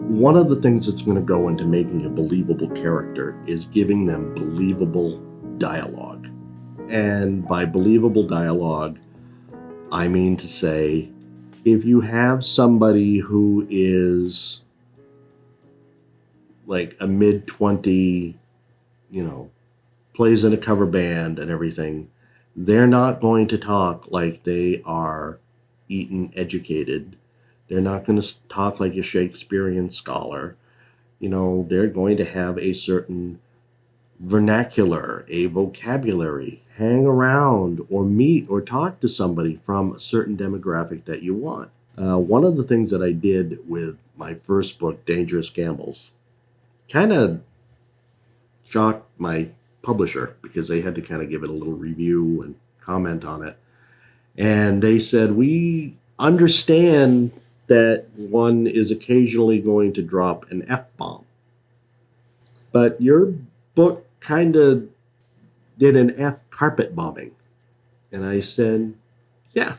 One of the things that's going to go into making a believable character is giving them believable dialogue. And by believable dialogue, I mean to say, if you have somebody who is like a mid-20, plays in a cover band and everything, they're not going to talk like they are Eton educated. They're not going to talk like a Shakespearean scholar. They're going to have a certain vernacular, a vocabulary, hang around or meet or talk to somebody from a certain demographic that you want. One of the things that I did with my first book, Dangerous Gambles, kind of shocked my publisher because they had to kind of give it a little review and comment on it. And they said, we understand that one is occasionally going to drop an F-bomb, but your book kind of did an F carpet bombing. And I said, yeah.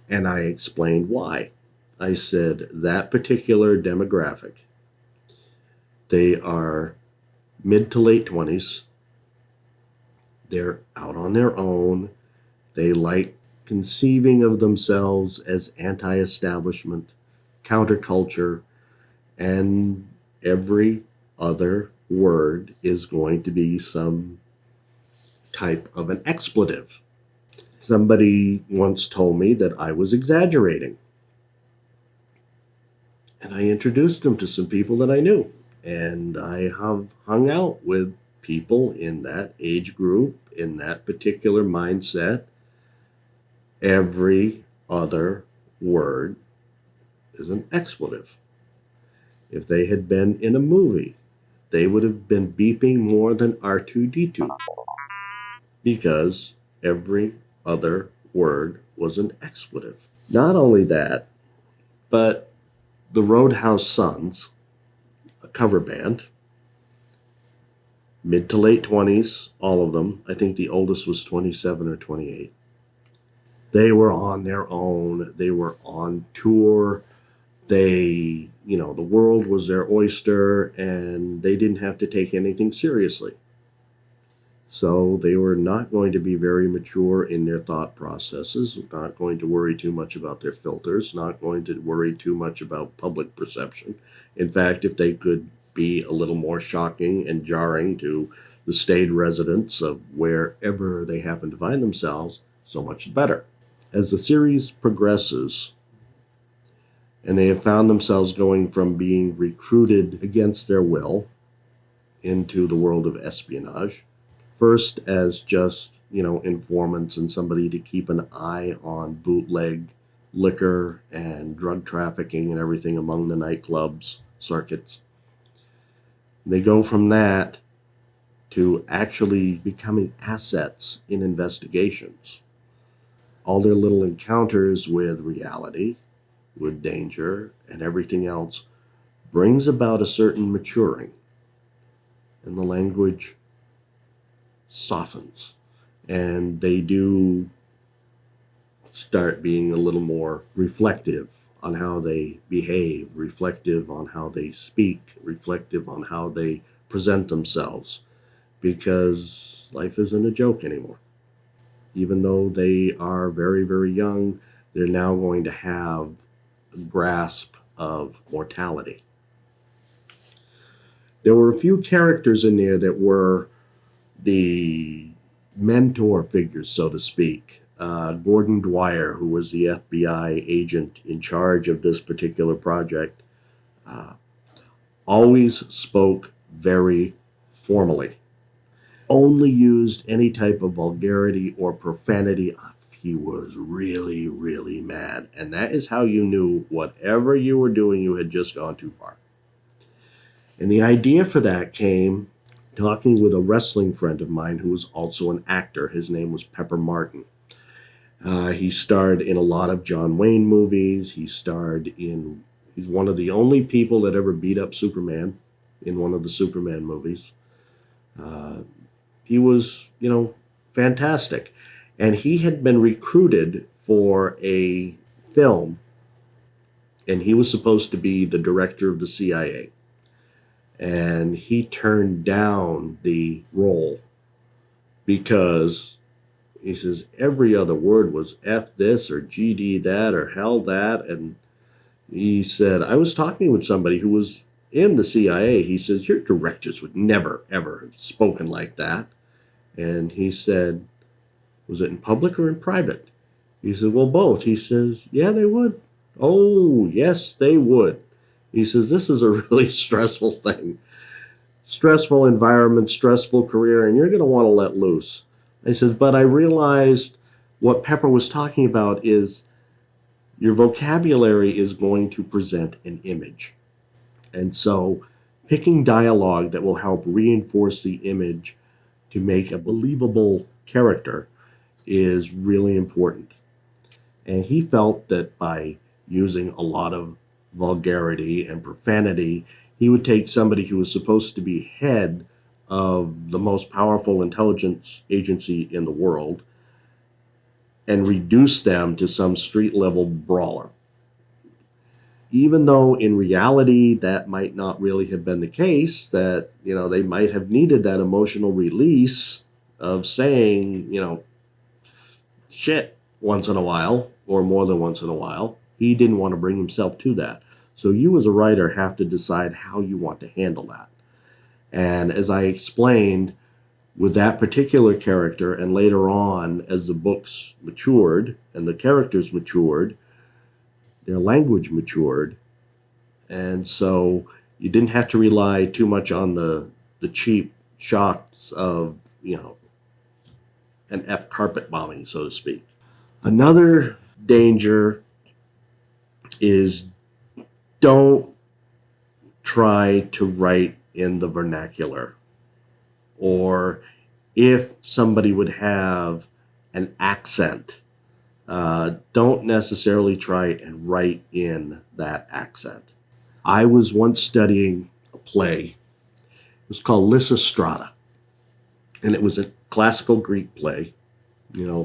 And I explained why. I said, that particular demographic, they are mid to late 20s. They're out on their own. They like conceiving of themselves as anti-establishment, counterculture, and every other word is going to be some type of an expletive. Somebody once told me that I was exaggerating. And I introduced them to some people that I knew. And I have hung out with people in that age group, in that particular mindset. Every other word is an expletive. If they had been in a movie, they would have been beeping more than R2-D2 because every other word was an expletive. Not only that, but the Roadhouse Sons, a cover band, mid to late 20s, all of them. I think the oldest was 27 or 28. They were on their own. They were on tour. The world was their oyster, and they didn't have to take anything seriously. So they were not going to be very mature in their thought processes, not going to worry too much about their filters, not going to worry too much about public perception. In fact, if they could be a little more shocking and jarring to the staid residents of wherever they happen to find themselves, so much better. As the series progresses, and they have found themselves going from being recruited against their will into the world of espionage, first as just, informants and somebody to keep an eye on bootleg liquor and drug trafficking and everything among the nightclubs circuits. They go from that to actually becoming assets in investigations. All their little encounters with reality, with danger, and everything else brings about a certain maturing, and the language softens, and they do start being a little more reflective on how they behave, reflective on how they speak, reflective on how they present themselves, because life isn't a joke anymore. Even though they are very, very young, they're now going to have a grasp of mortality. There were a few characters in there that were the mentor figures, so to speak. Gordon Dwyer, who was the FBI agent in charge of this particular project, always spoke very formally. Only used any type of vulgarity or profanity if he was really, really mad. And that is how you knew whatever you were doing, you had just gone too far. And the idea for that came talking with a wrestling friend of mine who was also an actor. His name was Pepper Martin. He starred in a lot of John Wayne movies. He's one of the only people that ever beat up Superman in one of the Superman movies. He was, fantastic. And he had been recruited for a film and he was supposed to be the director of the CIA. And he turned down the role because he says every other word was F this or GD that or hell that. And he said, I was talking with somebody who was in the CIA. He says, your directors would never, ever have spoken like that. And he said, was it in public or in private? He said, well, both. He says, yeah, they would. Oh, yes, they would. He says, this is a really stressful thing. Stressful environment, stressful career, and you're going to want to let loose. I says, but I realized what Pepper was talking about is your vocabulary is going to present an image. And so picking dialogue that will help reinforce the image to make a believable character is really important. And he felt that by using a lot of vulgarity and profanity, he would take somebody who was supposed to be head of the most powerful intelligence agency in the world and reduce them to some street level brawler. Even though in reality that might not really have been the case, that, they might have needed that emotional release of saying, shit once in a while or more than once in a while. He didn't want to bring himself to that. So you as a writer have to decide how you want to handle that. And as I explained, with that particular character, and later on as the books matured and the characters matured, their language matured. And so you didn't have to rely too much on the cheap shocks of, an F carpet bombing, so to speak. Another danger is don't try to write in the vernacular, or if somebody would have an accent, don't necessarily try and write in that accent. I was once studying a play. It was called Lysistrata, and it was a classical Greek play.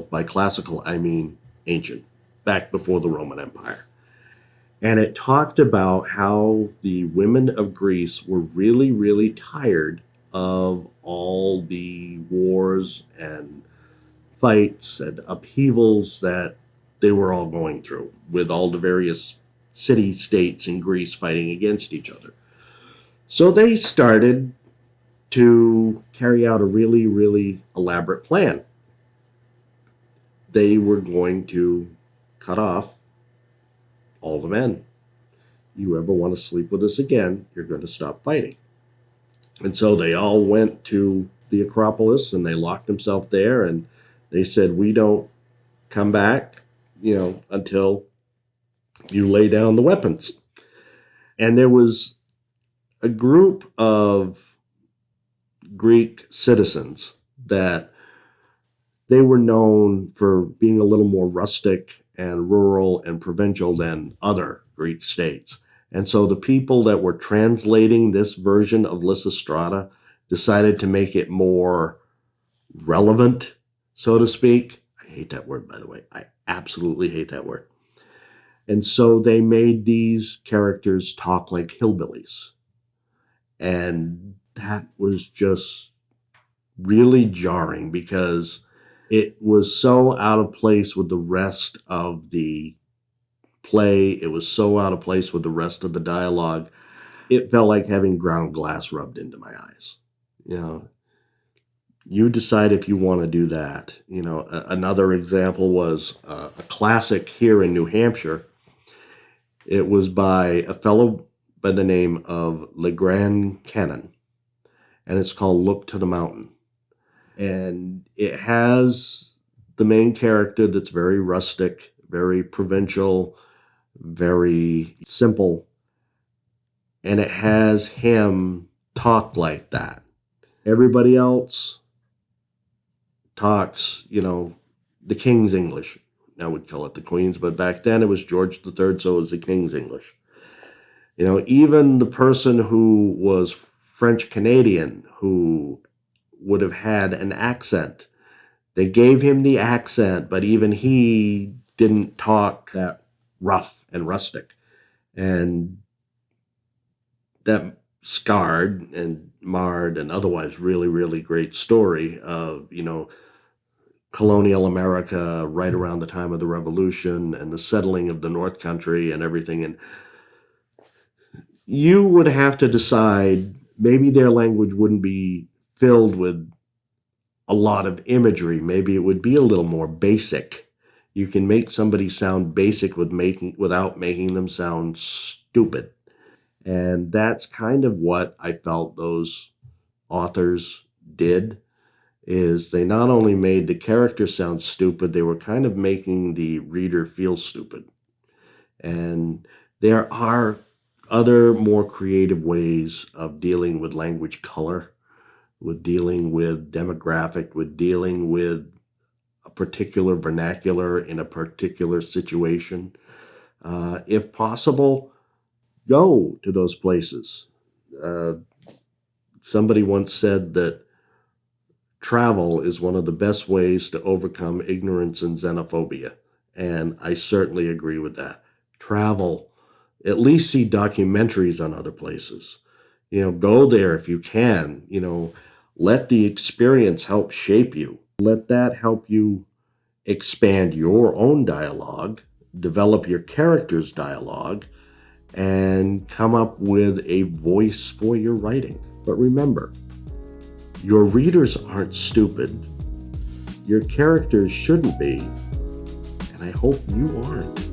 By classical, I mean ancient, back before the Roman Empire. And it talked about how the women of Greece were really, really tired of all the wars and fights and upheavals that they were all going through, with all the various city states in Greece fighting against each other. So they started to carry out a really, really elaborate plan. They were going to cut off all the men. You ever want to sleep with us again, you're going to stop fighting. And so they all went to the Acropolis and they locked themselves there, and they said, we don't come back, until you lay down the weapons. And there was a group of Greek citizens that they were known for being a little more rustic and rural and provincial than other Greek states. And so the people that were translating this version of Lysistrata decided to make it more relevant, so to speak. I hate that word, by the way. I absolutely hate that word. And so they made these characters talk like hillbillies. And that was just really jarring because it was so out of place with the rest of the play. It was so out of place with the rest of the dialogue. It felt like having ground glass rubbed into my eyes. You decide if you want to do that. Another example was a classic here in New Hampshire. It was by a fellow by the name of LeGrand Cannon, and it's called Look to the Mountain. And it has the main character that's very rustic, very provincial, very simple, and it has him talk like that. Everybody else talks, the King's English. Now we'd call it the Queen's, but back then it was George III, so it was the King's English. Even the person who was French Canadian, who would have had an accent, they gave him the accent, but even he didn't talk that rough and rustic. And that scarred and marred and otherwise really, really great story of, colonial America right around the time of the Revolution and the settling of the North Country and everything. And you would have to decide maybe their language wouldn't be filled with a lot of imagery. Maybe it would be a little more basic. You can make somebody sound basic without making them sound stupid. And that's kind of what I felt those authors did is they not only made the character sound stupid, they were kind of making the reader feel stupid. And there are other more creative ways of dealing with language color, with dealing with demographic, with dealing with a particular vernacular in a particular situation. If possible, go to those places. Uh, Somebody once said that travel is one of the best ways to overcome ignorance and xenophobia. And I certainly agree with that. Travel, at least see documentaries on other places. Go there if you can. Let the experience help shape you. Let that help you expand your own dialogue, develop your character's dialogue, and come up with a voice for your writing. But remember, your readers aren't stupid. Your characters shouldn't be. And I hope you aren't.